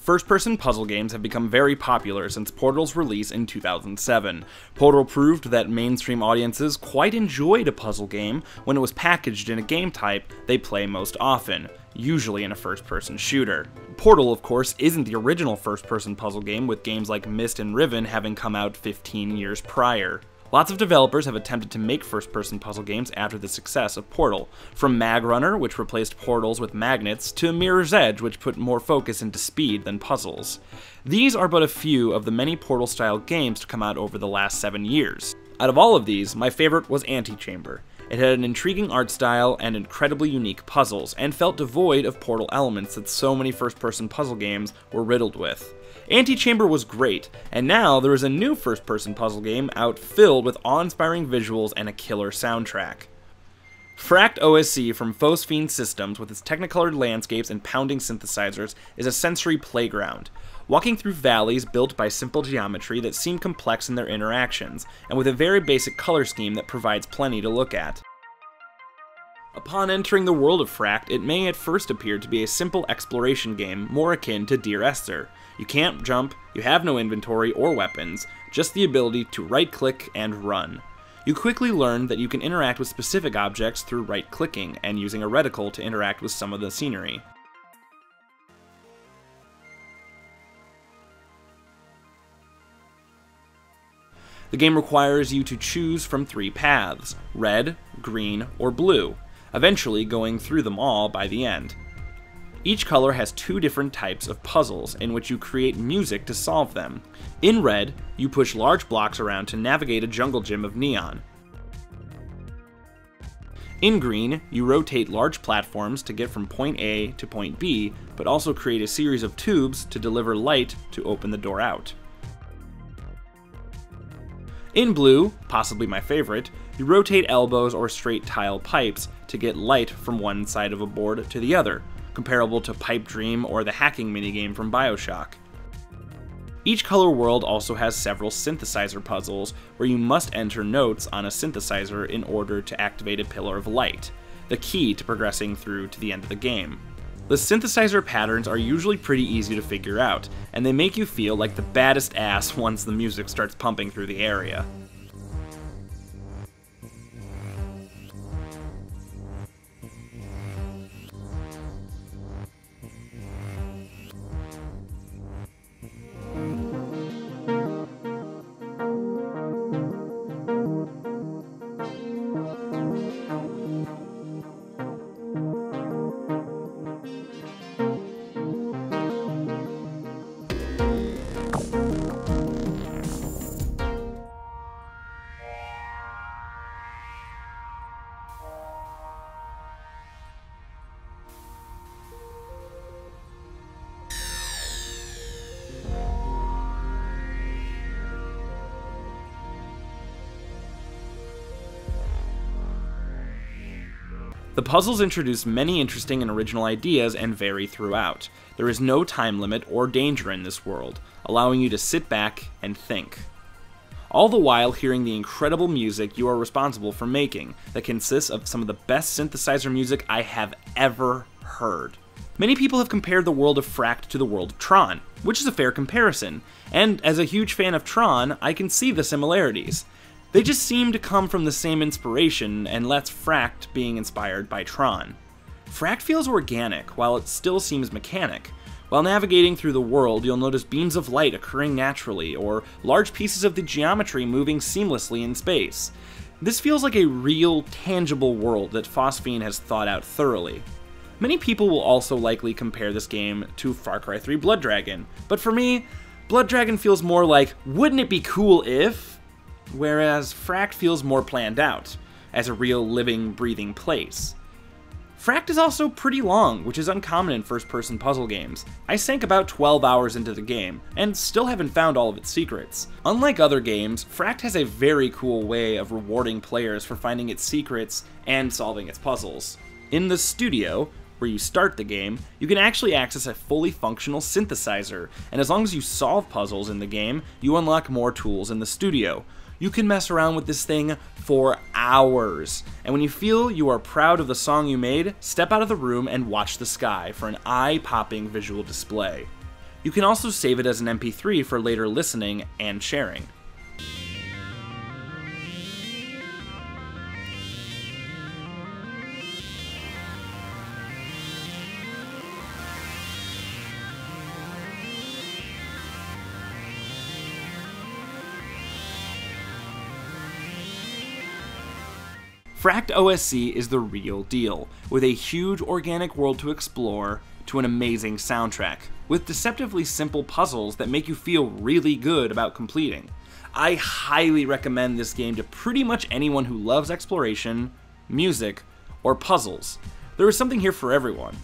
First-person puzzle games have become very popular since Portal's release in 2007. Portal proved that mainstream audiences quite enjoyed a puzzle game when it was packaged in a game type they play most often, usually in a first-person shooter. Portal, of course, isn't the original first-person puzzle game, with games like Myst and Riven having come out 15 years prior. Lots of developers have attempted to make first-person puzzle games after the success of Portal, from Mag Runner, which replaced portals with magnets, to Mirror's Edge, which put more focus into speed than puzzles. These are but a few of the many Portal-style games to come out over the last 7 years. Out of all of these, my favorite was Antechamber. It had an intriguing art style and incredibly unique puzzles, and felt devoid of Portal elements that so many first-person puzzle games were riddled with. Antechamber was great, and now there is a new first-person puzzle game out filled with awe-inspiring visuals and a killer soundtrack. FRACT OSC from Phosphene Systems, with its technicolored landscapes and pounding synthesizers, is a sensory playground. Walking through valleys built by simple geometry that seem complex in their interactions, and with a very basic color scheme that provides plenty to look at. Upon entering the world of FRACT, it may at first appear to be a simple exploration game more akin to Dear Esther. You can't jump, you have no inventory or weapons, just the ability to right-click and run. You quickly learn that you can interact with specific objects through right-clicking and using a reticle to interact with some of the scenery. The game requires you to choose from 3 paths: red, green, or blue, eventually going through them all by the end. Each color has 2 different types of puzzles in which you create music to solve them. In red, you push large blocks around to navigate a jungle gym of neon. In green, you rotate large platforms to get from point A to point B, but also create a series of tubes to deliver light to open the door out. In blue, possibly my favorite, you rotate elbows or straight tile pipes to get light from one side of a board to the other, comparable to Pipe Dream or the hacking minigame from BioShock. Each color world also has several synthesizer puzzles where you must enter notes on a synthesizer in order to activate a pillar of light, the key to progressing through to the end of the game. The synthesizer patterns are usually pretty easy to figure out, and they make you feel like the baddest ass once the music starts pumping through the area. The puzzles introduce many interesting and original ideas and vary throughout. There is no time limit or danger in this world, allowing you to sit back and think. All the while hearing the incredible music you are responsible for making, that consists of some of the best synthesizer music I have ever heard. Many people have compared the world of FRACT to the world of Tron, which is a fair comparison, and as a huge fan of Tron, I can see the similarities. They just seem to come from the same inspiration, and lets FRACT being inspired by Tron. FRACT feels organic, while it still seems mechanic. While navigating through the world, you'll notice beams of light occurring naturally, or large pieces of the geometry moving seamlessly in space. This feels like a real, tangible world that Phosphene has thought out thoroughly. Many people will also likely compare this game to Far Cry 3 Blood Dragon, but for me, Blood Dragon feels more like, wouldn't it be cool if? Whereas FRACT feels more planned out, as a real living, breathing place. FRACT is also pretty long, which is uncommon in first-person puzzle games. I sank about 12 hours into the game, and still haven't found all of its secrets. Unlike other games, FRACT has a very cool way of rewarding players for finding its secrets and solving its puzzles. In the studio, where you start the game, you can actually access a fully functional synthesizer, and as long as you solve puzzles in the game, you unlock more tools in the studio. You can mess around with this thing for hours, and when you feel you are proud of the song you made, step out of the room and watch the sky for an eye-popping visual display. You can also save it as an MP3 for later listening and sharing. FRACT OSC is the real deal, with a huge organic world to explore to an amazing soundtrack, with deceptively simple puzzles that make you feel really good about completing. I highly recommend this game to pretty much anyone who loves exploration, music, or puzzles. There is something here for everyone.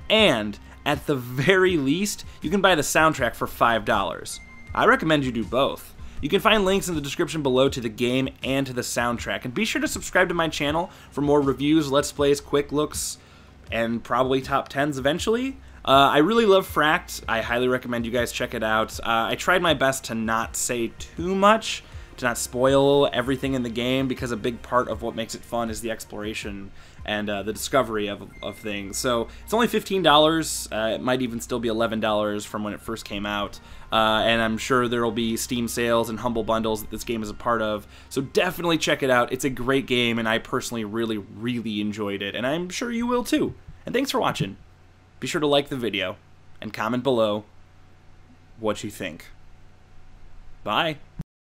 And, at the very least, you can buy the soundtrack for $5. I recommend you do both. You can find links in the description below to the game and to the soundtrack, and be sure to subscribe to my channel for more reviews, let's plays, quick looks, and probably top 10s eventually. I really love FRACT. I highly recommend you guys check it out. I tried my best to not say too much, to not spoil everything in the game, because a big part of what makes it fun is the exploration and the discovery of things. So it's only $15. It might even still be $11 from when it first came out. And I'm sure there will be Steam sales and Humble Bundles that this game is a part of. So definitely check it out. It's a great game, and I personally really enjoyed it. And I'm sure you will too. And thanks for watching. Be sure to like the video and comment below what you think. Bye.